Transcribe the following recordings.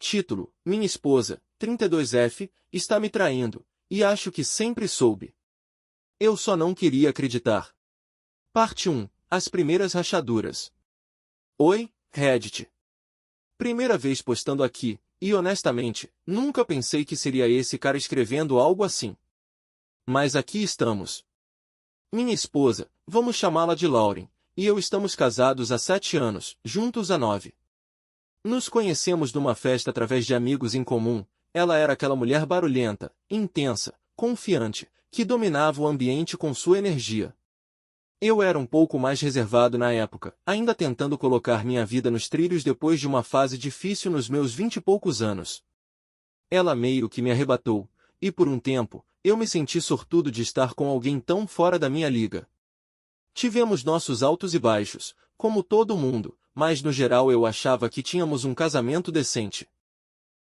Título: Minha esposa, 32F, está me traindo, e acho que sempre soube. Eu só não queria acreditar. Parte 1. As primeiras rachaduras. Oi, Reddit. Primeira vez postando aqui, e honestamente, nunca pensei que seria esse cara escrevendo algo assim. Mas aqui estamos. Minha esposa, vamos chamá-la de Lauren, e eu estamos casados há 7 anos, juntos há 9. Nos conhecemos numa festa através de amigos em comum. Ela era aquela mulher barulhenta, intensa, confiante, que dominava o ambiente com sua energia. Eu era um pouco mais reservado na época, ainda tentando colocar minha vida nos trilhos depois de uma fase difícil nos meus 20 e poucos anos. Ela meio que me arrebatou, e por um tempo, eu me senti sortudo de estar com alguém tão fora da minha liga. Tivemos nossos altos e baixos, como todo mundo, mas no geral eu achava que tínhamos um casamento decente.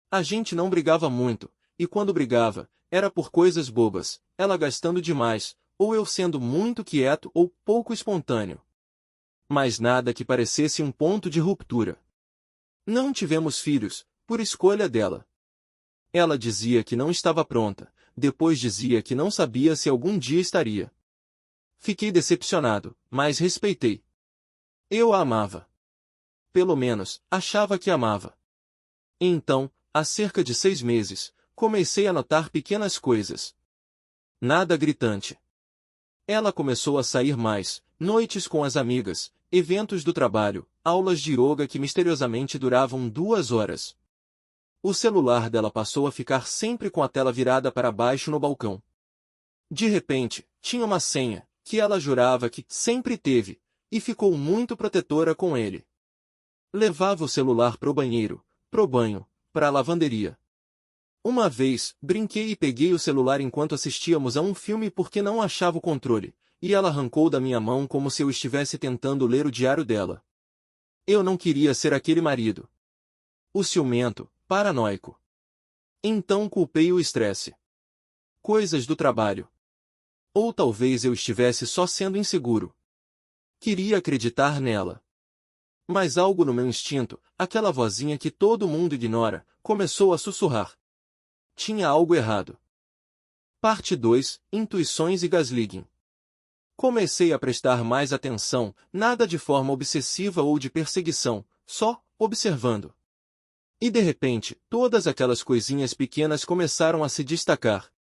A gente não brigava muito, e quando brigava, era por coisas bobas, ela gastando demais, ou eu sendo muito quieto ou pouco espontâneo. Mas nada que parecesse um ponto de ruptura. Não tivemos filhos, por escolha dela. Ela dizia que não estava pronta, depois dizia que não sabia se algum dia estaria. Fiquei decepcionado, mas respeitei. Eu a amava. Pelo menos, achava que amava. Então, há cerca de 6 meses, comecei a notar pequenas coisas. Nada gritante. Ela começou a sair mais, noites com as amigas, eventos do trabalho, aulas de yoga que misteriosamente duravam 2 horas. O celular dela passou a ficar sempre com a tela virada para baixo no balcão. De repente, tinha uma senha, que ela jurava que sempre teve, e ficou muito protetora com ele. Levava o celular pro banheiro, pro banho, pra lavanderia. Uma vez, brinquei e peguei o celular enquanto assistíamos a um filme porque não achava o controle, e ela arrancou da minha mão como se eu estivesse tentando ler o diário dela. Eu não queria ser aquele marido. O ciumento, paranoico. Então culpei o estresse. Coisas do trabalho. Ou talvez eu estivesse só sendo inseguro. Queria acreditar nela. Mas algo no meu instinto, aquela vozinha que todo mundo ignora, começou a sussurrar. Tinha algo errado. Parte 2. Intuições e gaslighting. Comecei a prestar mais atenção, nada de forma obsessiva ou de perseguição, só observando. E de repente, todas aquelas coisinhas pequenas começaram a se destacar.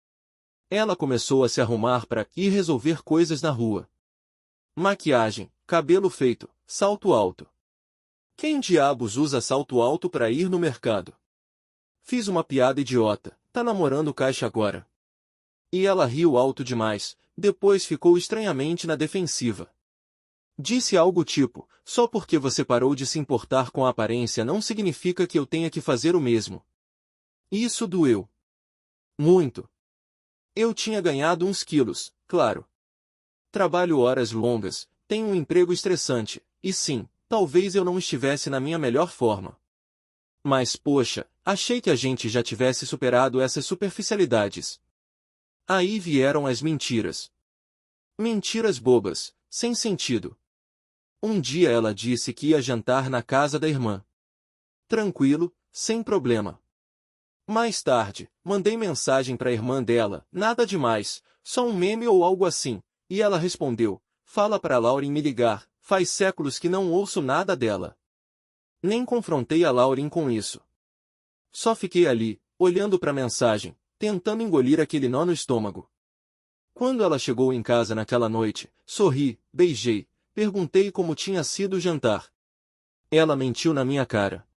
Ela começou a se arrumar para ir resolver coisas na rua. Maquiagem, cabelo feito, salto alto. Quem diabos usa salto alto para ir no mercado? Fiz uma piada idiota, tá namorando caixa agora. E ela riu alto demais, depois ficou estranhamente na defensiva. Disse algo tipo, só porque você parou de se importar com a aparência não significa que eu tenha que fazer o mesmo. Isso doeu. Muito. Eu tinha ganhado uns quilos, claro. Trabalho horas longas, tenho um emprego estressante, e sim, talvez eu não estivesse na minha melhor forma. Mas poxa, achei que a gente já tivesse superado essas superficialidades. Aí vieram as mentiras. Mentiras bobas, sem sentido. Um dia ela disse que ia jantar na casa da irmã. Tranquilo, sem problema. Mais tarde, mandei mensagem para a irmã dela, nada demais, só um meme ou algo assim, e ela respondeu, fala para Lauren me ligar, faz séculos que não ouço nada dela. Nem confrontei a Lauren com isso. Só fiquei ali, olhando para a mensagem, tentando engolir aquele nó no estômago. Quando ela chegou em casa naquela noite, sorri, beijei, perguntei como tinha sido o jantar. Ela mentiu na minha cara.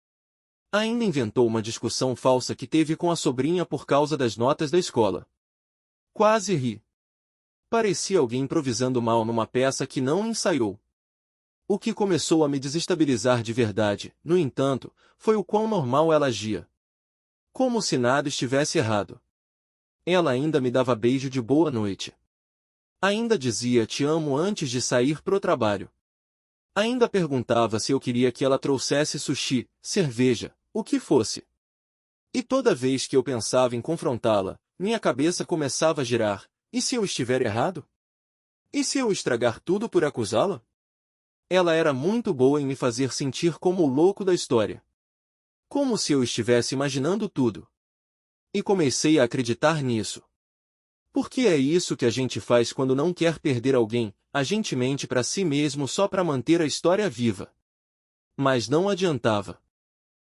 Ainda inventou uma discussão falsa que teve com a sobrinha por causa das notas da escola. Quase ri. Parecia alguém improvisando mal numa peça que não ensaiou. O que começou a me desestabilizar de verdade, no entanto, foi o quão normal ela agia. Como se nada estivesse errado. Ela ainda me dava beijo de boa noite. Ainda dizia te amo antes de sair pro trabalho. Ainda perguntava se eu queria que ela trouxesse sushi, cerveja, o que fosse. E toda vez que eu pensava em confrontá-la, minha cabeça começava a girar. E se eu estiver errado? E se eu estragar tudo por acusá-la? Ela era muito boa em me fazer sentir como o louco da história. Como se eu estivesse imaginando tudo. E comecei a acreditar nisso. Porque é isso que a gente faz quando não quer perder alguém, a gente mente para si mesmo só para manter a história viva. Mas não adiantava.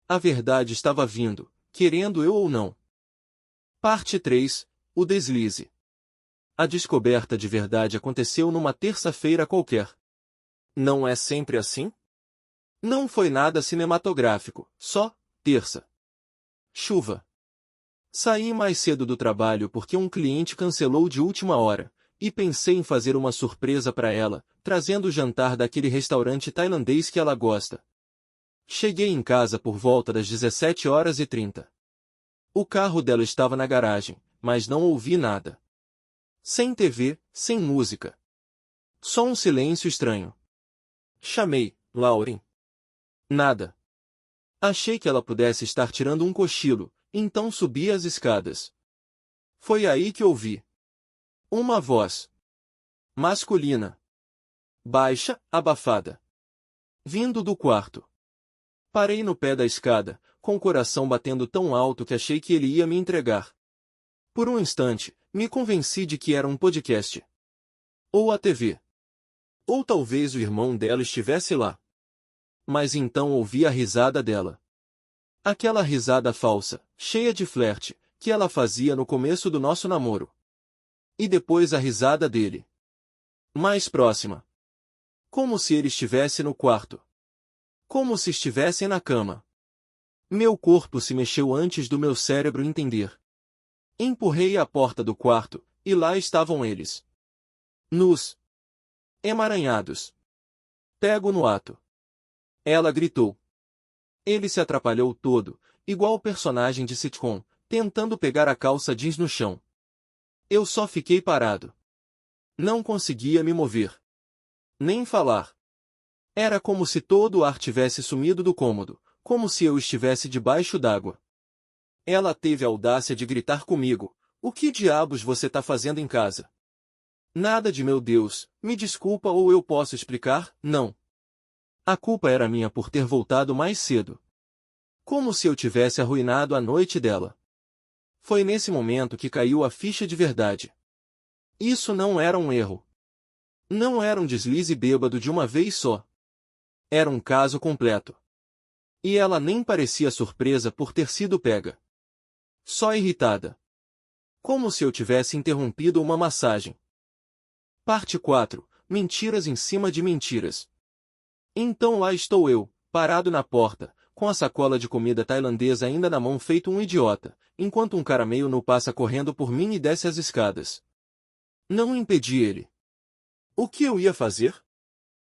A verdade estava vindo, querendo eu ou não. Parte 3. O deslize. A descoberta de verdade aconteceu numa terça-feira qualquer. Não é sempre assim? Não foi nada cinematográfico, só terça. Chuva. Saí mais cedo do trabalho porque um cliente cancelou de última hora, e pensei em fazer uma surpresa para ela, trazendo o jantar daquele restaurante tailandês que ela gosta. Cheguei em casa por volta das 17h30. O carro dela estava na garagem, mas não ouvi nada. Sem TV, sem música. Só um silêncio estranho. Chamei, Lauren. Nada. Achei que ela pudesse estar tirando um cochilo, então subi as escadas. Foi aí que ouvi uma voz masculina, baixa, abafada, vindo do quarto. Parei no pé da escada, com o coração batendo tão alto que achei que ele ia me entregar. Por um instante, me convenci de que era um podcast. Ou a TV. Ou talvez o irmão dela estivesse lá. Mas então ouvi a risada dela. Aquela risada falsa, cheia de flerte, que ela fazia no começo do nosso namoro. E depois a risada dele. Mais próxima. Como se ele estivesse no quarto. Como se estivessem na cama. Meu corpo se mexeu antes do meu cérebro entender. Empurrei a porta do quarto, e lá estavam eles. Nus. Emaranhados. Pego no ato. Ela gritou. Ele se atrapalhou todo, igual o personagem de sitcom, tentando pegar a calça jeans no chão. Eu só fiquei parado. Não conseguia me mover. Nem falar. Era como se todo o ar tivesse sumido do cômodo, como se eu estivesse debaixo d'água. Ela teve a audácia de gritar comigo: "O que diabos você tá fazendo em casa?" Nada de meu Deus, me desculpa ou eu posso explicar, não. A culpa era minha por ter voltado mais cedo. Como se eu tivesse arruinado a noite dela. Foi nesse momento que caiu a ficha de verdade. Isso não era um erro. Não era um deslize bêbado de uma vez só. Era um caso completo. E ela nem parecia surpresa por ter sido pega. Só irritada. Como se eu tivesse interrompido uma massagem. Parte 4. Mentiras em cima de mentiras. Então lá estou eu, parado na porta, com a sacola de comida tailandesa ainda na mão feito um idiota, enquanto um cara meio nu passa correndo por mim e desce as escadas. Não impedi ele. O que eu ia fazer?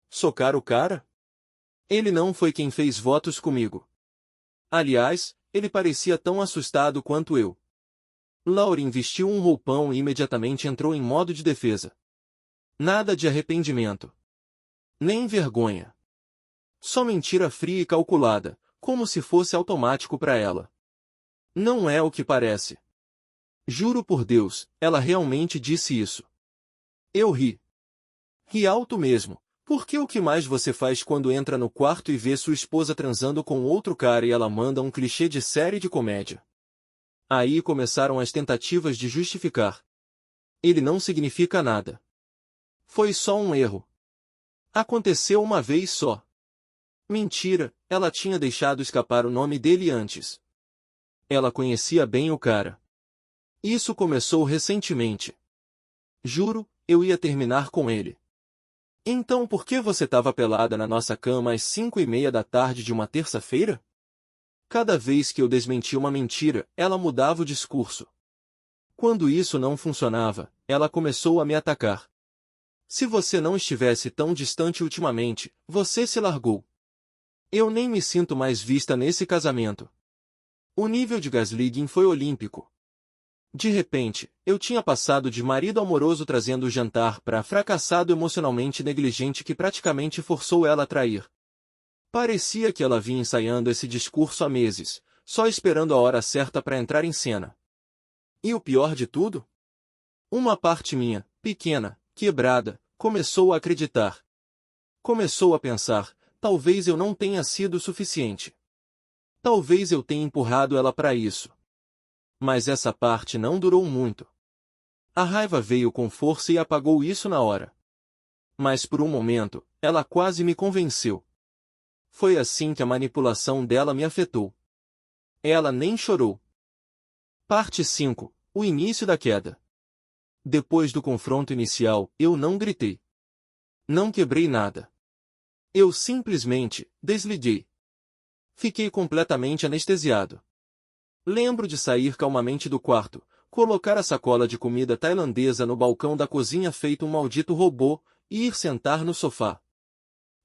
Socar o cara? Ele não foi quem fez votos comigo. Aliás, ele parecia tão assustado quanto eu. Lauren vestiu um roupão e imediatamente entrou em modo de defesa. Nada de arrependimento. Nem vergonha. Só mentira fria e calculada, como se fosse automático para ela. Não é o que parece. Juro por Deus, ela realmente disse isso. Eu ri. Ri alto mesmo, porque o que mais você faz quando entra no quarto e vê sua esposa transando com outro cara e ela manda um clichê de série de comédia? Aí começaram as tentativas de justificar. Ele não significa nada. Foi só um erro. Aconteceu uma vez só. Mentira, ela tinha deixado escapar o nome dele antes. Ela conhecia bem o cara. Isso começou recentemente. Juro, eu ia terminar com ele. Então por que você estava pelada na nossa cama às 5h30 da tarde de uma terça-feira? Cada vez que eu desmentia uma mentira, ela mudava o discurso. Quando isso não funcionava, ela começou a me atacar. Se você não estivesse tão distante ultimamente, você se largou. Eu nem me sinto mais vista nesse casamento. O nível de gaslighting foi olímpico. De repente, eu tinha passado de marido amoroso trazendo o jantar para fracassado emocionalmente negligente que praticamente forçou ela a trair. Parecia que ela vinha ensaiando esse discurso há meses, só esperando a hora certa para entrar em cena. E o pior de tudo? Uma parte minha, pequena, quebrada, começou a acreditar. Começou a pensar: talvez eu não tenha sido o suficiente. Talvez eu tenha empurrado ela para isso. Mas essa parte não durou muito. A raiva veio com força e apagou isso na hora. Mas por um momento, ela quase me convenceu. Foi assim que a manipulação dela me afetou. Ela nem chorou. Parte 5. O início da queda. Depois do confronto inicial, eu não gritei. Não quebrei nada. Eu simplesmente desliguei. Fiquei completamente anestesiado. Lembro de sair calmamente do quarto, colocar a sacola de comida tailandesa no balcão da cozinha feito um maldito robô, e ir sentar no sofá.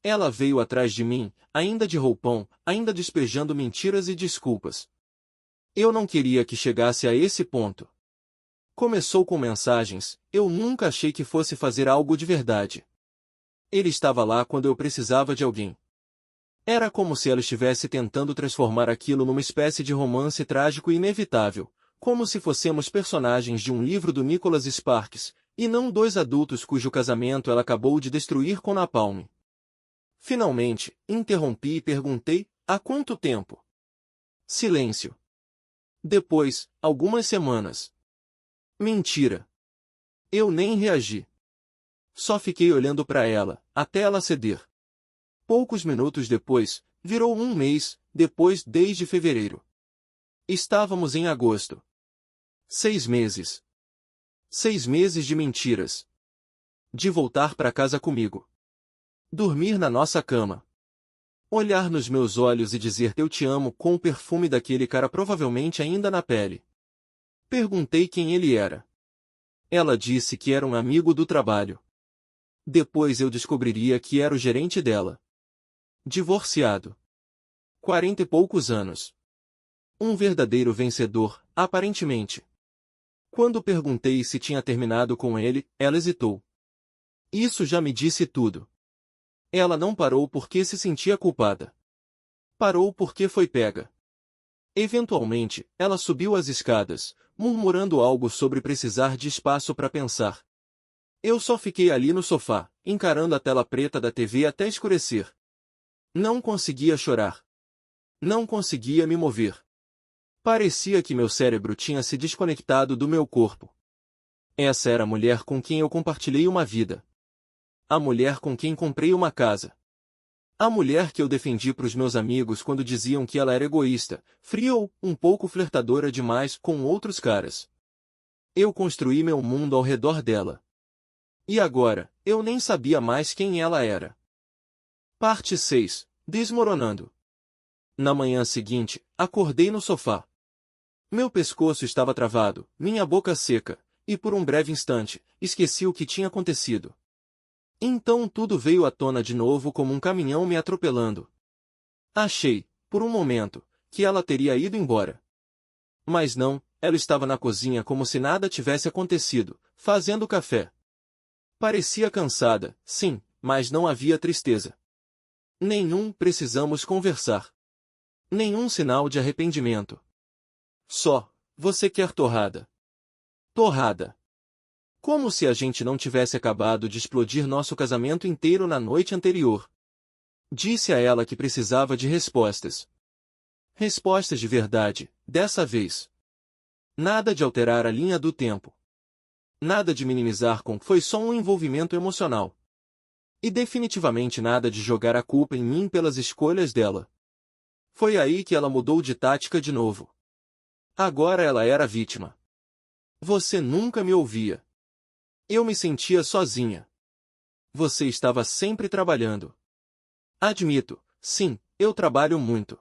Ela veio atrás de mim, ainda de roupão, ainda despejando mentiras e desculpas. Eu não queria que chegasse a esse ponto. Começou com mensagens, eu nunca achei que fosse fazer algo de verdade. Ele estava lá quando eu precisava de alguém. Era como se ela estivesse tentando transformar aquilo numa espécie de romance trágico e inevitável, como se fossemos personagens de um livro do Nicholas Sparks, e não dois adultos cujo casamento ela acabou de destruir com napalm. Finalmente, interrompi e perguntei, há quanto tempo? Silêncio. Depois, algumas semanas. Mentira. Eu nem reagi. Só fiquei olhando para ela, até ela ceder. Poucos minutos depois, virou um mês, depois desde fevereiro. Estávamos em agosto. 6 meses. 6 meses de mentiras. De voltar para casa comigo. Dormir na nossa cama. Olhar nos meus olhos e dizer eu te amo com o perfume daquele cara provavelmente ainda na pele. Perguntei quem ele era. Ela disse que era um amigo do trabalho. Depois eu descobriria que era o gerente dela. Divorciado. 40 e poucos anos. Um verdadeiro vencedor, aparentemente. Quando perguntei se tinha terminado com ele, ela hesitou. Isso já me disse tudo. Ela não parou porque se sentia culpada. Parou porque foi pega. Eventualmente, ela subiu as escadas, murmurando algo sobre precisar de espaço para pensar. Eu só fiquei ali no sofá, encarando a tela preta da TV até escurecer. Não conseguia chorar. Não conseguia me mover. Parecia que meu cérebro tinha se desconectado do meu corpo. Essa era a mulher com quem eu compartilhei uma vida. A mulher com quem comprei uma casa. A mulher que eu defendi para os meus amigos quando diziam que ela era egoísta, fria ou um pouco flertadora demais com outros caras. Eu construí meu mundo ao redor dela. E agora, eu nem sabia mais quem ela era. Parte 6. Desmoronando. Na manhã seguinte, acordei no sofá. Meu pescoço estava travado, minha boca seca, e por um breve instante, esqueci o que tinha acontecido. Então tudo veio à tona de novo como um caminhão me atropelando. Achei, por um momento, que ela teria ido embora. Mas não, ela estava na cozinha como se nada tivesse acontecido, fazendo café. Parecia cansada, sim, mas não havia tristeza. Nenhum precisamos conversar. Nenhum sinal de arrependimento. Só, você quer torrada. Torrada. Como se a gente não tivesse acabado de explodir nosso casamento inteiro na noite anterior. Disse a ela que precisava de respostas. Respostas de verdade, dessa vez. Nada de alterar a linha do tempo. Nada de minimizar com foi só um envolvimento emocional. E definitivamente nada de jogar a culpa em mim pelas escolhas dela. Foi aí que ela mudou de tática de novo. Agora ela era a vítima. Você nunca me ouvia. Eu me sentia sozinha. Você estava sempre trabalhando. Admito, sim, eu trabalho muito.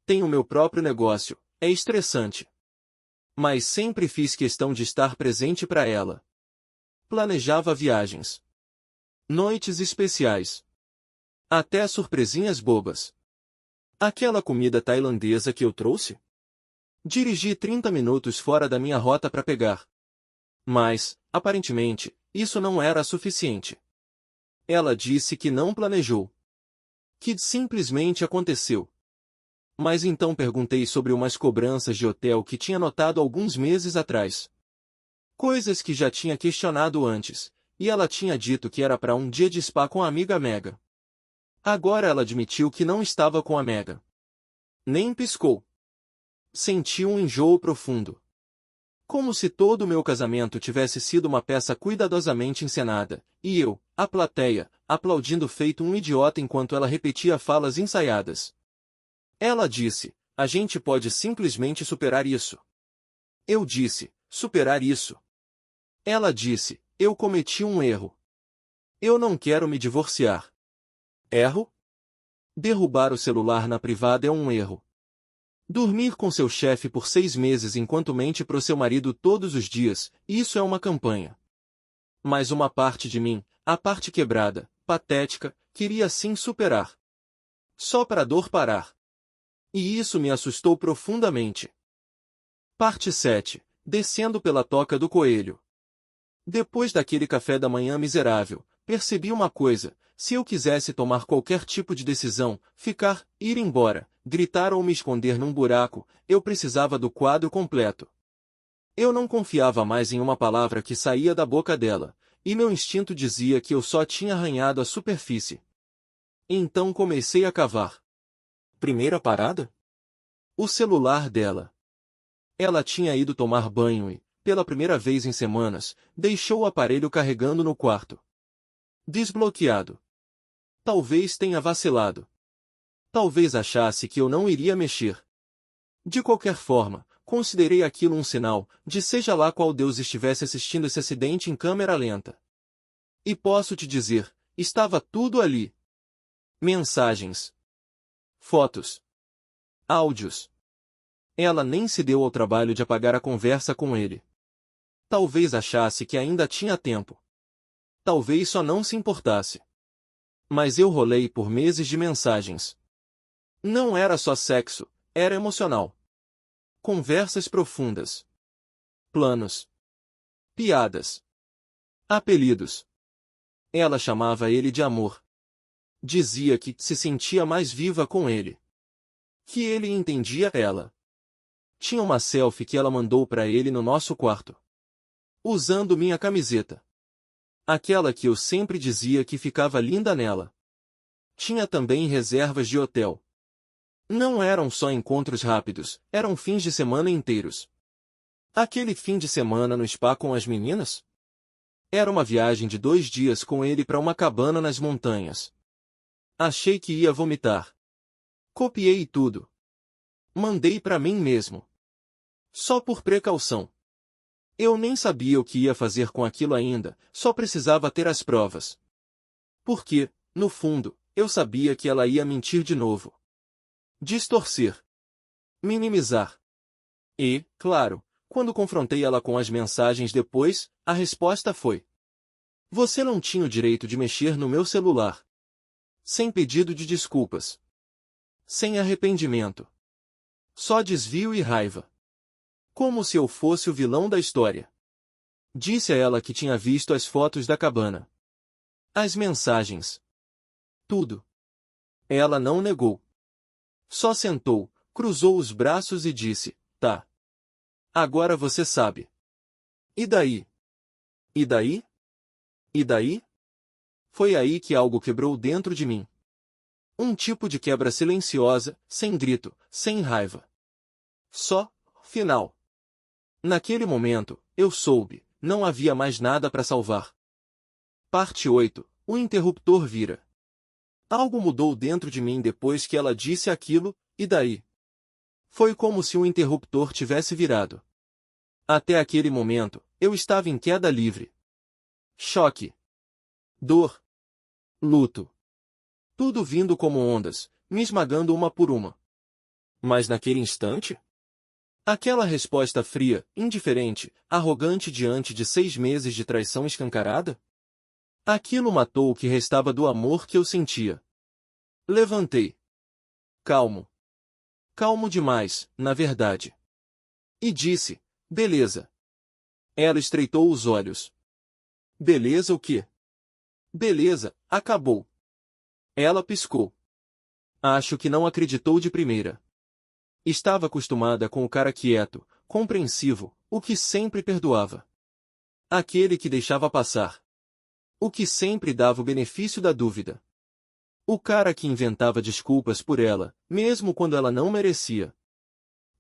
Tenho meu próprio negócio, é estressante. Mas sempre fiz questão de estar presente para ela. Planejava viagens. Noites especiais. Até surpresinhas bobas. Aquela comida tailandesa que eu trouxe? Dirigi 30 minutos fora da minha rota para pegar. Mas, aparentemente, isso não era suficiente. Ela disse que não planejou. Que simplesmente aconteceu. Mas então perguntei sobre umas cobranças de hotel que tinha notado alguns meses atrás. Coisas que já tinha questionado antes, e ela tinha dito que era para um dia de spa com a amiga Mega. Agora ela admitiu que não estava com a Mega. Nem piscou. Senti um enjoo profundo. Como se todo o meu casamento tivesse sido uma peça cuidadosamente encenada, e eu, a plateia, aplaudindo feito um idiota enquanto ela repetia falas ensaiadas. Ela disse, a gente pode simplesmente superar isso. Eu disse, superar isso. Ela disse, eu cometi um erro. Eu não quero me divorciar. Erro? Derrubar o celular na privada é um erro. Dormir com seu chefe por 6 meses enquanto mente pro seu marido todos os dias, isso é uma campanha. Mas uma parte de mim, a parte quebrada, patética, queria sim superar. Só para a dor parar. E isso me assustou profundamente. Parte 7. Descendo pela toca do coelho. Depois daquele café da manhã miserável, percebi uma coisa: se eu quisesse tomar qualquer tipo de decisão, ficar, ir embora, gritar ou me esconder num buraco, eu precisava do quadro completo. Eu não confiava mais em uma palavra que saía da boca dela, e meu instinto dizia que eu só tinha arranhado a superfície. Então comecei a cavar. Primeira parada? O celular dela. Ela tinha ido tomar banho e, pela primeira vez em semanas, deixou o aparelho carregando no quarto. Desbloqueado. Talvez tenha vacilado. Talvez achasse que eu não iria mexer. De qualquer forma, considerei aquilo um sinal, de seja lá qual Deus estivesse assistindo esse acidente em câmera lenta. E posso te dizer, estava tudo ali. Mensagens. Fotos. Áudios. Ela nem se deu ao trabalho de apagar a conversa com ele. Talvez achasse que ainda tinha tempo. Talvez só não se importasse. Mas eu rolei por meses de mensagens. Não era só sexo, era emocional. Conversas profundas. Planos. Piadas. Apelidos. Ela chamava ele de amor. Dizia que se sentia mais viva com ele. Que ele entendia ela. Tinha uma selfie que ela mandou para ele no nosso quarto. Usando minha camiseta. Aquela que eu sempre dizia que ficava linda nela. Tinha também reservas de hotel. Não eram só encontros rápidos, eram fins de semana inteiros. Aquele fim de semana no spa com as meninas? Era uma viagem de 2 dias com ele para uma cabana nas montanhas. Achei que ia vomitar. Copiei tudo. Mandei para mim mesmo. Só por precaução. Eu nem sabia o que ia fazer com aquilo ainda, só precisava ter as provas. Porque, no fundo, eu sabia que ela ia mentir de novo. Distorcer. Minimizar. E, claro, quando confrontei ela com as mensagens depois, a resposta foi: você não tinha o direito de mexer no meu celular. Sem pedido de desculpas. Sem arrependimento. Só desvio e raiva. Como se eu fosse o vilão da história. Disse a ela que tinha visto as fotos da cabana. As mensagens. Tudo. Ela não negou. Só sentou, cruzou os braços e disse, tá. Agora você sabe. E daí? E daí? E daí? Foi aí que algo quebrou dentro de mim. Um tipo de quebra silenciosa, sem grito, sem raiva. Só, final. Naquele momento, eu soube, não havia mais nada para salvar. Parte 8. O interruptor vira. Algo mudou dentro de mim depois que ela disse aquilo, e daí? Foi como se o interruptor tivesse virado. Até aquele momento, eu estava em queda livre. Choque. Dor. Luto. Tudo vindo como ondas, me esmagando uma por uma. Mas naquele instante? Aquela resposta fria, indiferente, arrogante diante de 6 meses de traição escancarada? Aquilo matou o que restava do amor que eu sentia. Levantei. Calmo. Calmo demais, na verdade. E disse, beleza. Ela estreitou os olhos. Beleza o quê? Beleza, acabou. Ela piscou. Acho que não acreditou de primeira. Estava acostumada com o cara quieto, compreensivo, o que sempre perdoava. Aquele que deixava passar. O que sempre dava o benefício da dúvida. O cara que inventava desculpas por ela, mesmo quando ela não merecia.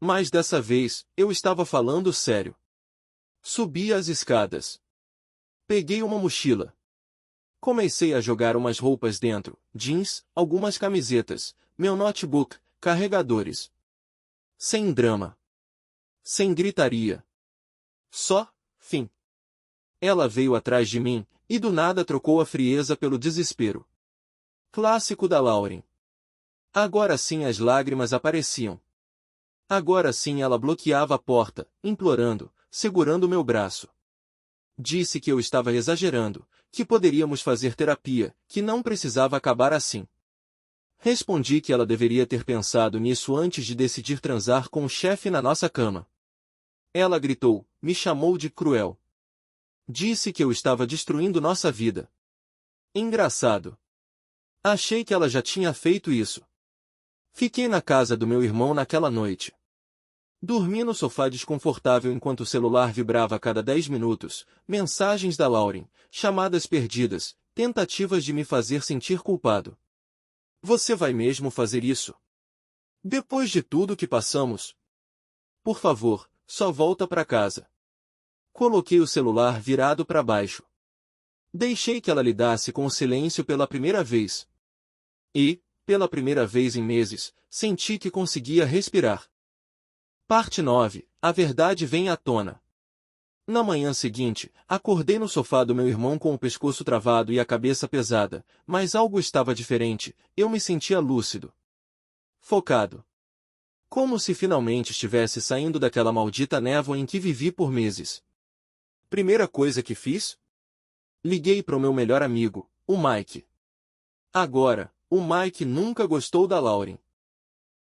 Mas dessa vez, eu estava falando sério. Subi as escadas. Peguei uma mochila. Comecei a jogar umas roupas dentro, jeans, algumas camisetas, meu notebook, carregadores. Sem drama. Sem gritaria. Só, fim. Ela veio atrás de mim, e do nada trocou a frieza pelo desespero. Clássico da Lauren. Agora sim as lágrimas apareciam. Agora sim ela bloqueava a porta, implorando, segurando meu braço. Disse que eu estava exagerando, que poderíamos fazer terapia, que não precisava acabar assim. Respondi que ela deveria ter pensado nisso antes de decidir transar com o chefe na nossa cama. Ela gritou, me chamou de cruel. Disse que eu estava destruindo nossa vida. Engraçado. Achei que ela já tinha feito isso. Fiquei na casa do meu irmão naquela noite. Dormi no sofá desconfortável enquanto o celular vibrava a cada 10 minutos, mensagens da Lauren, chamadas perdidas, tentativas de me fazer sentir culpado. Você vai mesmo fazer isso? Depois de tudo que passamos? Por favor, só volta para casa. Coloquei o celular virado para baixo. Deixei que ela lidasse com o silêncio pela primeira vez. E, pela primeira vez em meses, senti que conseguia respirar. Parte 9. A verdade vem à tona. Na manhã seguinte, acordei no sofá do meu irmão com o pescoço travado e a cabeça pesada, mas algo estava diferente, eu me sentia lúcido. Focado. Como se finalmente estivesse saindo daquela maldita névoa em que vivi por meses. Primeira coisa que fiz? Liguei para o meu melhor amigo, o Mike. Agora, o Mike nunca gostou da Lauren.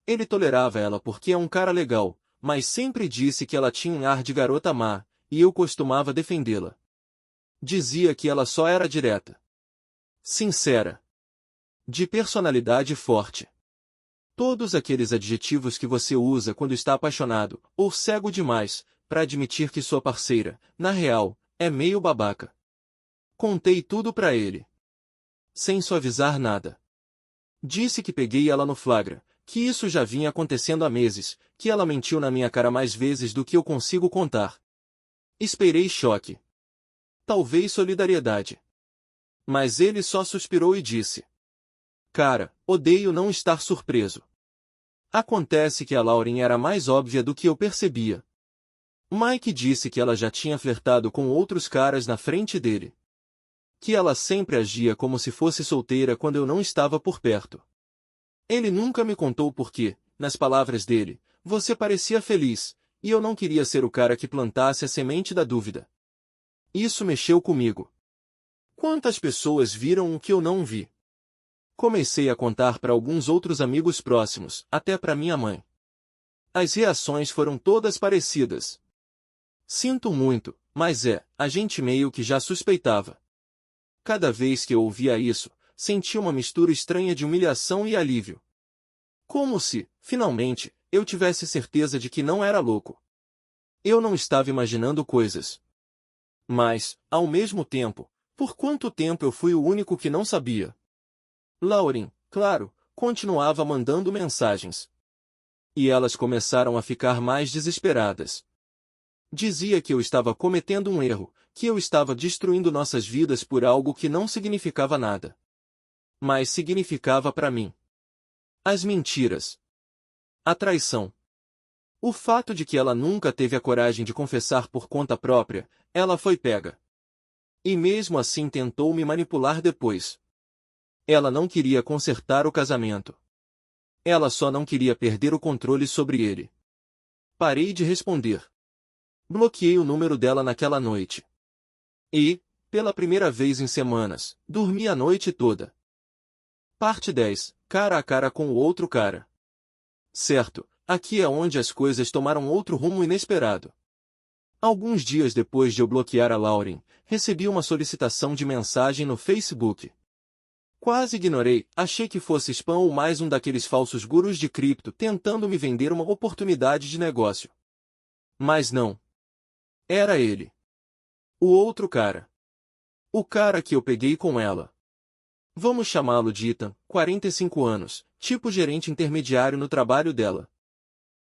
Ele tolerava ela porque é um cara legal, mas sempre disse que ela tinha um ar de garota má, e eu costumava defendê-la. Dizia que ela só era direta. Sincera. De personalidade forte. Todos aqueles adjetivos que você usa quando está apaixonado, ou cego demais, para admitir que sua parceira, na real, é meio babaca. Contei tudo para ele. Sem suavizar nada. Disse que peguei ela no flagra, que isso já vinha acontecendo há meses, que ela mentiu na minha cara mais vezes do que eu consigo contar. Esperei choque. Talvez solidariedade. Mas ele só suspirou e disse: Cara, odeio não estar surpreso. Acontece que a Lauren era mais óbvia do que eu percebia. Mike disse que ela já tinha flertado com outros caras na frente dele. Que ela sempre agia como se fosse solteira quando eu não estava por perto. Ele nunca me contou porque, nas palavras dele, você parecia feliz, e eu não queria ser o cara que plantasse a semente da dúvida. Isso mexeu comigo. Quantas pessoas viram o que eu não vi? Comecei a contar para alguns outros amigos próximos, até para minha mãe. As reações foram todas parecidas. Sinto muito, mas a gente meio que já suspeitava. Cada vez que eu ouvia isso, sentia uma mistura estranha de humilhação e alívio. Como se, finalmente, eu tivesse certeza de que não era louco. Eu não estava imaginando coisas. Mas, ao mesmo tempo, por quanto tempo eu fui o único que não sabia? Lauren, claro, continuava mandando mensagens. E elas começaram a ficar mais desesperadas. Dizia que eu estava cometendo um erro, que eu estava destruindo nossas vidas por algo que não significava nada. Mas significava para mim. As mentiras. A traição. O fato de que ela nunca teve a coragem de confessar por conta própria, ela foi pega. E mesmo assim tentou me manipular depois. Ela não queria consertar o casamento. Ela só não queria perder o controle sobre ele. Parei de responder. Bloqueei o número dela naquela noite. E, pela primeira vez em semanas, dormi a noite toda. Parte 10. Cara a cara com o outro cara. Certo, aqui é onde as coisas tomaram outro rumo inesperado. Alguns dias depois de eu bloquear a Lauren, recebi uma solicitação de mensagem no Facebook. Quase ignorei, achei que fosse spam ou mais um daqueles falsos gurus de cripto tentando me vender uma oportunidade de negócio. Mas não. Era ele. O outro cara. O cara que eu peguei com ela. Vamos chamá-lo de Ethan, 45 anos, tipo gerente intermediário no trabalho dela.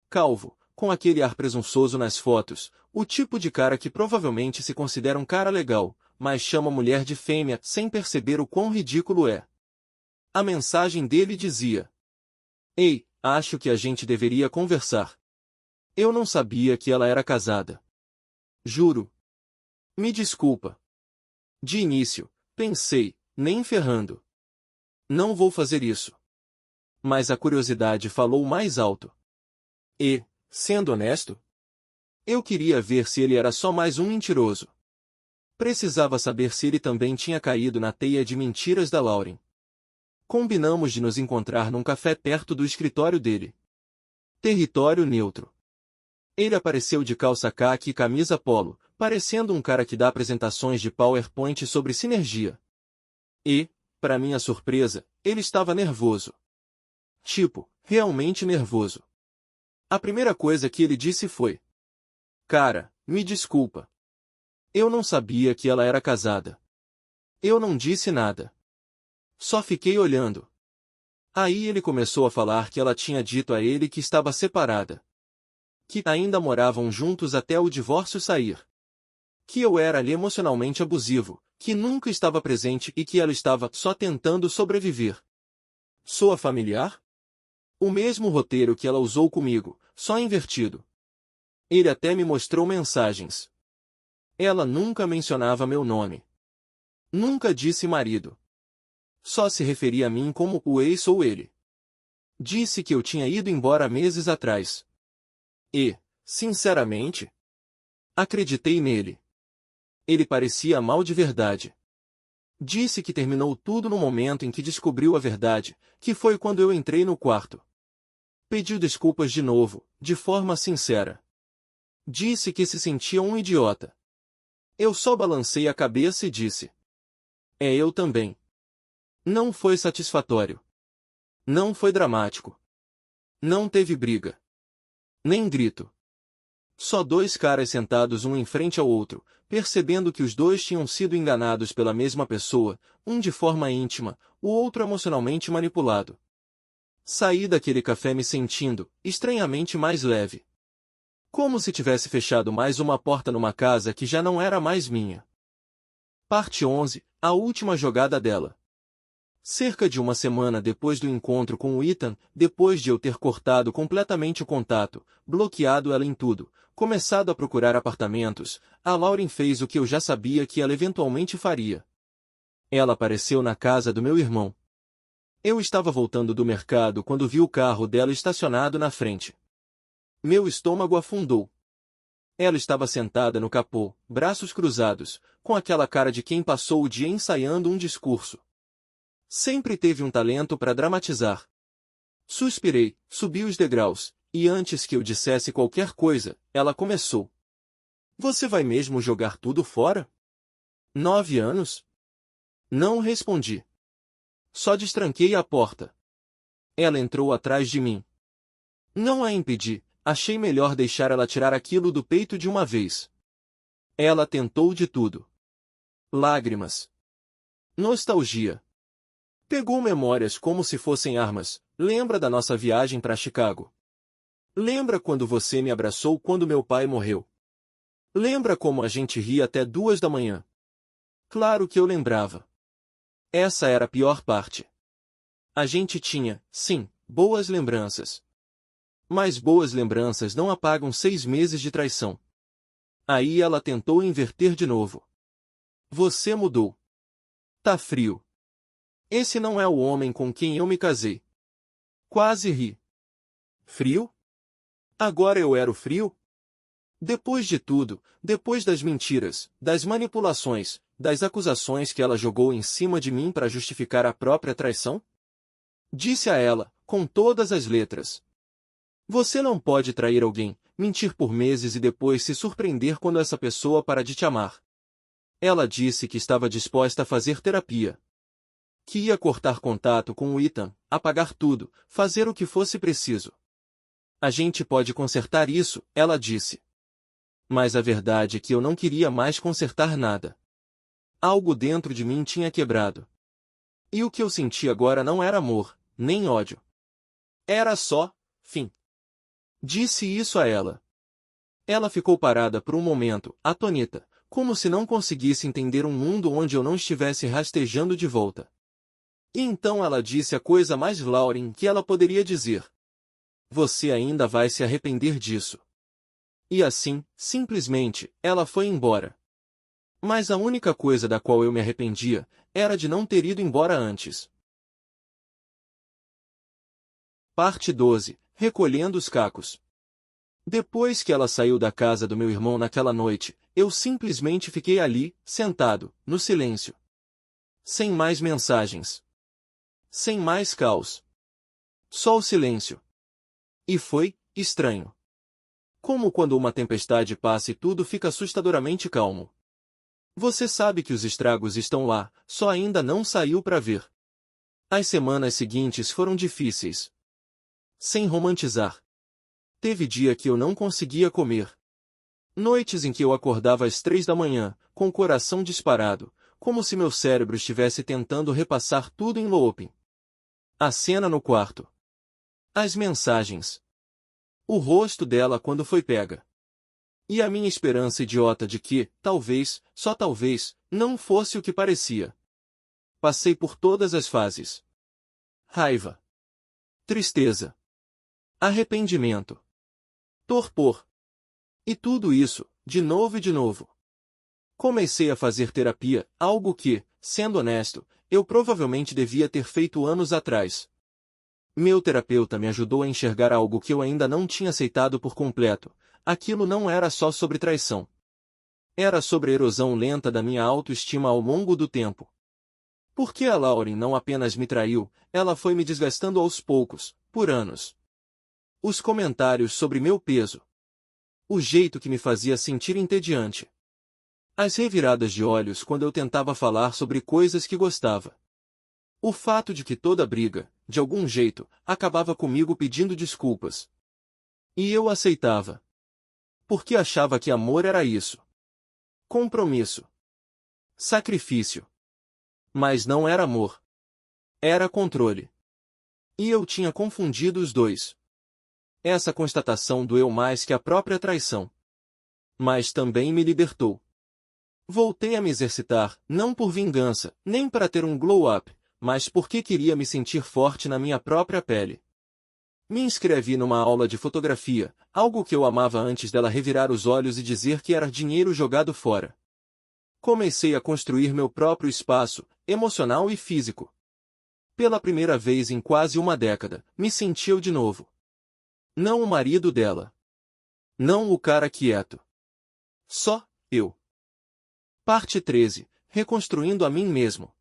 Calvo, com aquele ar presunçoso nas fotos, o tipo de cara que provavelmente se considera um cara legal, mas chama a mulher de fêmea sem perceber o quão ridículo é. A mensagem dele dizia: Ei, acho que a gente deveria conversar. Eu não sabia que ela era casada. Juro. Me desculpa. De início, pensei, nem ferrando. Não vou fazer isso. Mas a curiosidade falou mais alto. E, sendo honesto, eu queria ver se ele era só mais um mentiroso. Precisava saber se ele também tinha caído na teia de mentiras da Lauren. Combinamos de nos encontrar num café perto do escritório dele. Território neutro. Ele apareceu de calça caqui e camisa polo, parecendo um cara que dá apresentações de PowerPoint sobre sinergia. E, para minha surpresa, ele estava nervoso. Tipo, realmente nervoso. A primeira coisa que ele disse foi: Cara, me desculpa. Eu não sabia que ela era casada. Eu não disse nada. Só fiquei olhando. Aí ele começou a falar que ela tinha dito a ele que estava separada. Que ainda moravam juntos até o divórcio sair. Que eu era ali emocionalmente abusivo, que nunca estava presente e que ela estava só tentando sobreviver. Soa familiar? O mesmo roteiro que ela usou comigo, só invertido. Ele até me mostrou mensagens. Ela nunca mencionava meu nome. Nunca disse marido. Só se referia a mim como o ex ou ele. Disse que eu tinha ido embora meses atrás. E, sinceramente, acreditei nele. Ele parecia mal de verdade. Disse que terminou tudo no momento em que descobriu a verdade, que foi quando eu entrei no quarto. Pediu desculpas de novo, de forma sincera. Disse que se sentia um idiota. Eu só balancei a cabeça e disse: É, eu também. Não foi satisfatório. Não foi dramático. Não teve briga. Nem grito. Só dois caras sentados um em frente ao outro, percebendo que os dois tinham sido enganados pela mesma pessoa, um de forma íntima, o outro emocionalmente manipulado. Saí daquele café me sentindo, estranhamente mais leve. Como se tivesse fechado mais uma porta numa casa que já não era mais minha. Parte 11. A última jogada dela. Cerca de uma semana depois do encontro com o Ethan, depois de eu ter cortado completamente o contato, bloqueado ela em tudo, começado a procurar apartamentos, a Lauren fez o que eu já sabia que ela eventualmente faria. Ela apareceu na casa do meu irmão. Eu estava voltando do mercado quando vi o carro dela estacionado na frente. Meu estômago afundou. Ela estava sentada no capô, braços cruzados, com aquela cara de quem passou o dia ensaiando um discurso. Sempre teve um talento para dramatizar. Suspirei, subi os degraus, e antes que eu dissesse qualquer coisa, ela começou. Você vai mesmo jogar tudo fora? 9 anos? Não respondi. Só destranquei a porta. Ela entrou atrás de mim. Não a impedi, achei melhor deixar ela tirar aquilo do peito de uma vez. Ela tentou de tudo. Lágrimas. Nostalgia. Pegou memórias como se fossem armas. Lembra da nossa viagem para Chicago? Lembra quando você me abraçou quando meu pai morreu? Lembra como a gente ria até 2 da manhã? Claro que eu lembrava. Essa era a pior parte. A gente tinha, sim, boas lembranças. Mas boas lembranças não apagam 6 meses de traição. Aí ela tentou inverter de novo. Você mudou. Tá frio. Esse não é o homem com quem eu me casei. Quase ri. Frio? Agora eu era o frio? Depois de tudo, depois das mentiras, das manipulações, das acusações que ela jogou em cima de mim para justificar a própria traição? Disse a ela, com todas as letras. Você não pode trair alguém, mentir por meses e depois se surpreender quando essa pessoa para de te amar. Ela disse que estava disposta a fazer terapia. Que ia cortar contato com o Ethan, apagar tudo, fazer o que fosse preciso. A gente pode consertar isso, ela disse. Mas a verdade é que eu não queria mais consertar nada. Algo dentro de mim tinha quebrado. E o que eu senti agora não era amor, nem ódio. Era só, fim. Disse isso a ela. Ela ficou parada por um momento, atônita, como se não conseguisse entender um mundo onde eu não estivesse rastejando de volta. E então ela disse a coisa mais Lauren que ela poderia dizer. Você ainda vai se arrepender disso. E assim, simplesmente, ela foi embora. Mas a única coisa da qual eu me arrependia, era de não ter ido embora antes. Parte 12. Recolhendo os cacos. Depois que ela saiu da casa do meu irmão naquela noite, eu simplesmente fiquei ali, sentado, no silêncio. Sem mais mensagens. Sem mais caos. Só o silêncio. E foi estranho. Como quando uma tempestade passa e tudo fica assustadoramente calmo. Você sabe que os estragos estão lá, só ainda não saiu para ver. As semanas seguintes foram difíceis. Sem romantizar. Teve dia que eu não conseguia comer. Noites em que eu acordava às 3 da manhã, com o coração disparado, como se meu cérebro estivesse tentando repassar tudo em looping. A cena no quarto. As mensagens. O rosto dela quando foi pega. E a minha esperança idiota de que, talvez, só talvez, não fosse o que parecia. Passei por todas as fases. Raiva. Tristeza. Arrependimento. Torpor. E tudo isso, de novo e de novo. Comecei a fazer terapia, algo que, sendo honesto, eu provavelmente devia ter feito anos atrás. Meu terapeuta me ajudou a enxergar algo que eu ainda não tinha aceitado por completo. Aquilo não era só sobre traição. Era sobre a erosão lenta da minha autoestima ao longo do tempo. Porque a Lauren não apenas me traiu, ela foi me desgastando aos poucos, por anos. Os comentários sobre meu peso. O jeito que me fazia sentir entediante. As reviradas de olhos quando eu tentava falar sobre coisas que gostava. O fato de que toda briga, de algum jeito, acabava comigo pedindo desculpas. E eu aceitava. Porque achava que amor era isso. Compromisso. Sacrifício. Mas não era amor. Era controle. E eu tinha confundido os dois. Essa constatação doeu mais que a própria traição. Mas também me libertou. Voltei a me exercitar, não por vingança, nem para ter um glow-up, mas porque queria me sentir forte na minha própria pele. Me inscrevi numa aula de fotografia, algo que eu amava antes dela revirar os olhos e dizer que era dinheiro jogado fora. Comecei a construir meu próprio espaço, emocional e físico. Pela primeira vez em quase uma década, me senti eu de novo. Não o marido dela. Não o cara quieto. Só eu. Parte 13. Reconstruindo a mim mesmo.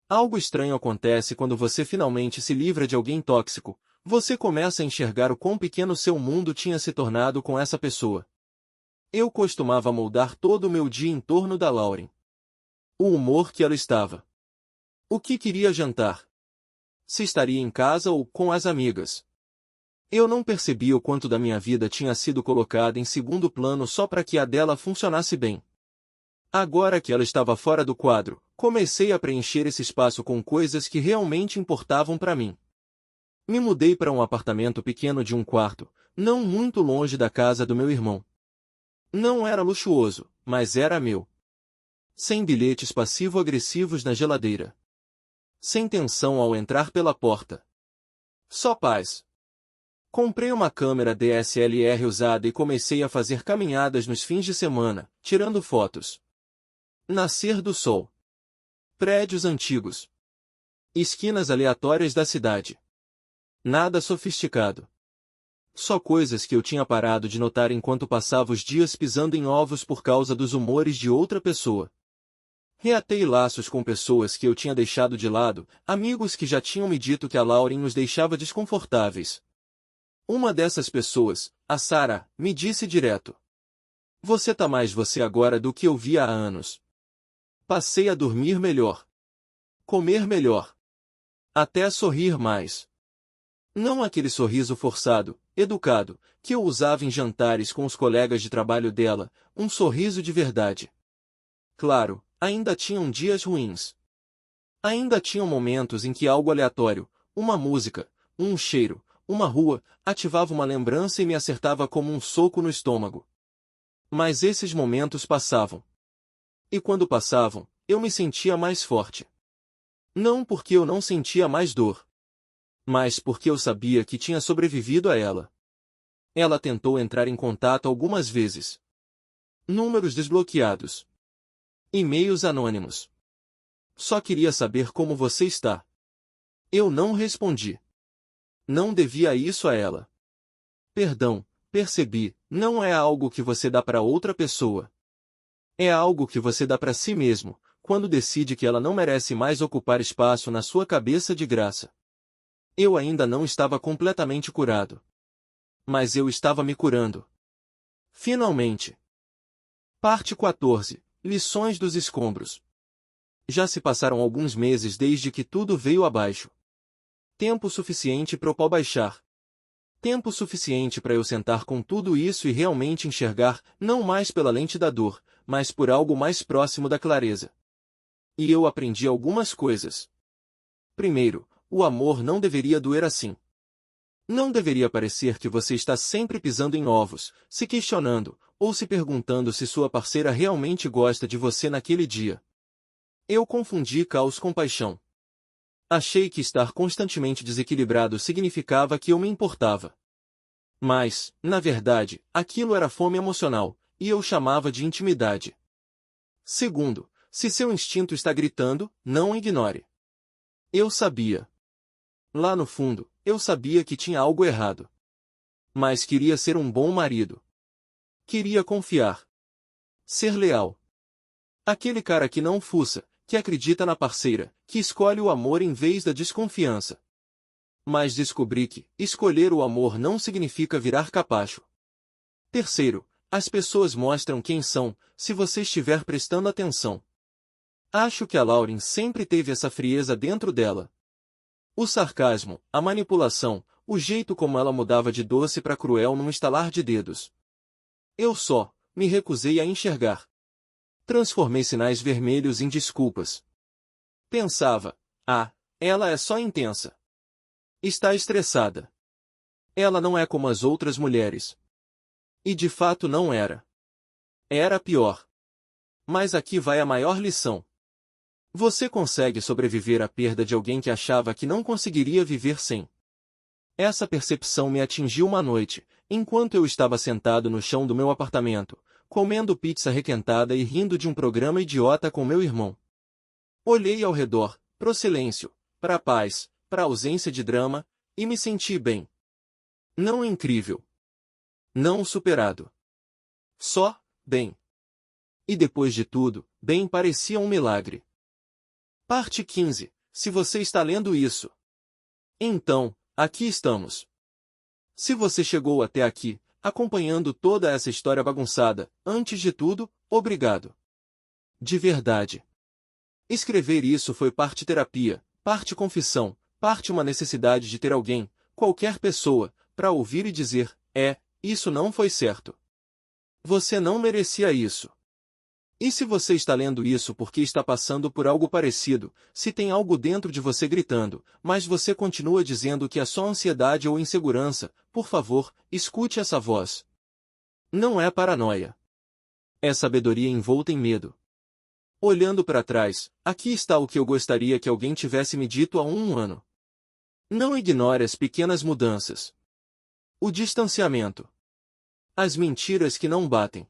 Algo estranho acontece quando você finalmente se livra de alguém tóxico. Você começa a enxergar o quão pequeno seu mundo tinha se tornado com essa pessoa. Eu costumava moldar todo o meu dia em torno da Lauren. O humor que ela estava. O que queria jantar. Se estaria em casa ou com as amigas. Eu não percebia o quanto da minha vida tinha sido colocada em segundo plano só para que a dela funcionasse bem. Agora que ela estava fora do quadro, comecei a preencher esse espaço com coisas que realmente importavam para mim. Me mudei para um apartamento pequeno de um quarto, não muito longe da casa do meu irmão. Não era luxuoso, mas era meu. Sem bilhetes passivo-agressivos na geladeira. Sem tensão ao entrar pela porta. Só paz. Comprei uma câmera DSLR usada e comecei a fazer caminhadas nos fins de semana, tirando fotos. Nascer do sol. Prédios antigos. Esquinas aleatórias da cidade. Nada sofisticado. Só coisas que eu tinha parado de notar enquanto passava os dias pisando em ovos por causa dos humores de outra pessoa. Reatei laços com pessoas que eu tinha deixado de lado, amigos que já tinham me dito que a Lauren nos deixava desconfortáveis. Uma dessas pessoas, a Sarah, me disse direto. Você tá mais você agora do que eu via há anos. Passei a dormir melhor. Comer melhor. Até a sorrir mais. Não aquele sorriso forçado, educado, que eu usava em jantares com os colegas de trabalho dela, um sorriso de verdade. Claro, ainda tinham dias ruins. Ainda tinham momentos em que algo aleatório, uma música, um cheiro, uma rua, ativava uma lembrança e me acertava como um soco no estômago. Mas esses momentos passavam. E quando passavam, eu me sentia mais forte. Não porque eu não sentia mais dor, mas porque eu sabia que tinha sobrevivido a ela. Ela tentou entrar em contato algumas vezes. Números desbloqueados. E-mails anônimos. Só queria saber como você está. Eu não respondi. Não devia isso a ela. Perdão, percebi, não é algo que você dá para outra pessoa. É algo que você dá para si mesmo, quando decide que ela não merece mais ocupar espaço na sua cabeça de graça. Eu ainda não estava completamente curado. Mas eu estava me curando. Finalmente. Parte 14. Lições dos escombros. Já se passaram alguns meses desde que tudo veio abaixo. Tempo suficiente para o pau baixar. Tempo suficiente para eu sentar com tudo isso e realmente enxergar, não mais pela lente da dor, mas por algo mais próximo da clareza. E eu aprendi algumas coisas. Primeiro, o amor não deveria doer assim. Não deveria parecer que você está sempre pisando em ovos, se questionando, ou se perguntando se sua parceira realmente gosta de você naquele dia. Eu confundi caos com paixão. Achei que estar constantemente desequilibrado significava que eu me importava. Mas, na verdade, aquilo era fome emocional, e eu chamava de intimidade. Segundo, se seu instinto está gritando, não ignore. Eu sabia. Lá no fundo, eu sabia que tinha algo errado. Mas queria ser um bom marido. Queria confiar. Ser leal. Aquele cara que não fuça, que acredita na parceira, que escolhe o amor em vez da desconfiança. Mas descobri que escolher o amor não significa virar capacho. Terceiro, as pessoas mostram quem são, se você estiver prestando atenção. Acho que a Lauren sempre teve essa frieza dentro dela. O sarcasmo, a manipulação, o jeito como ela mudava de doce para cruel num estalar de dedos. Eu só me recusei a enxergar. Transformei sinais vermelhos em desculpas. Pensava, ela é só intensa. Está estressada. Ela não é como as outras mulheres. E de fato não era. Era pior. Mas aqui vai a maior lição. Você consegue sobreviver à perda de alguém que achava que não conseguiria viver sem. Essa percepção me atingiu uma noite, enquanto eu estava sentado no chão do meu apartamento, comendo pizza requentada e rindo de um programa idiota com meu irmão. Olhei ao redor, pro silêncio, para a paz, para a ausência de drama, e me senti bem. Não incrível. Não superado. Só, bem. E depois de tudo, bem parecia um milagre. Parte 15. Se você está lendo isso. Então, aqui estamos. Se você chegou até aqui, acompanhando toda essa história bagunçada, antes de tudo, obrigado. De verdade. Escrever isso foi parte terapia, parte confissão, parte uma necessidade de ter alguém, qualquer pessoa, para ouvir e dizer, isso não foi certo. Você não merecia isso. E se você está lendo isso porque está passando por algo parecido, se tem algo dentro de você gritando, mas você continua dizendo que é só ansiedade ou insegurança, por favor, escute essa voz. Não é paranoia. É sabedoria envolta em medo. Olhando para trás, aqui está o que eu gostaria que alguém tivesse me dito há um ano. Não ignore as pequenas mudanças. O distanciamento. As mentiras que não batem.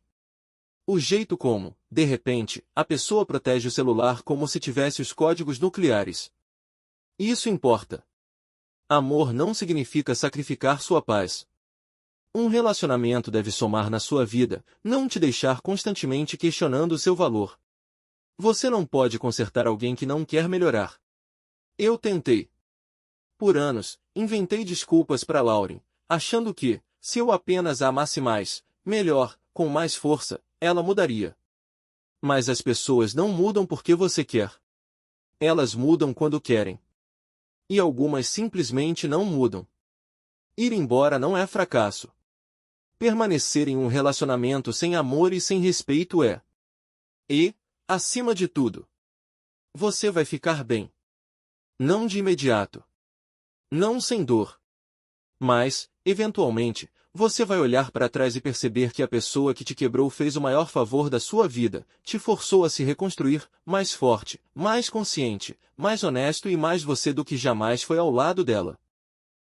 O jeito como, de repente, a pessoa protege o celular como se tivesse os códigos nucleares. Isso importa. Amor não significa sacrificar sua paz. Um relacionamento deve somar na sua vida, não te deixar constantemente questionando o seu valor. Você não pode consertar alguém que não quer melhorar. Eu tentei. Por anos, inventei desculpas para Lauren, achando que, se eu apenas a amasse mais, melhor, com mais força, ela mudaria. Mas as pessoas não mudam porque você quer. Elas mudam quando querem. E algumas simplesmente não mudam. Ir embora não é fracasso. Permanecer em um relacionamento sem amor e sem respeito é. E, acima de tudo, você vai ficar bem. Não de imediato. Não sem dor. Mas, eventualmente, você vai olhar para trás e perceber que a pessoa que te quebrou fez o maior favor da sua vida, te forçou a se reconstruir, mais forte, mais consciente, mais honesto e mais você do que jamais foi ao lado dela.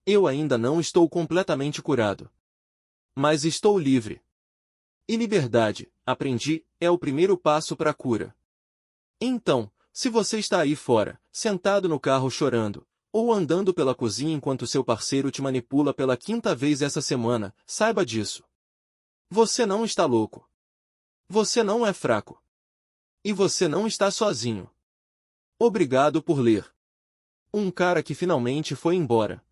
Eu ainda não estou completamente curado. Mas estou livre. E liberdade, aprendi, é o primeiro passo para a cura. Então, se você está aí fora, sentado no carro chorando, ou andando pela cozinha enquanto seu parceiro te manipula pela quinta vez essa semana, saiba disso. Você não está louco. Você não é fraco. E você não está sozinho. Obrigado por ler. Um cara que finalmente foi embora.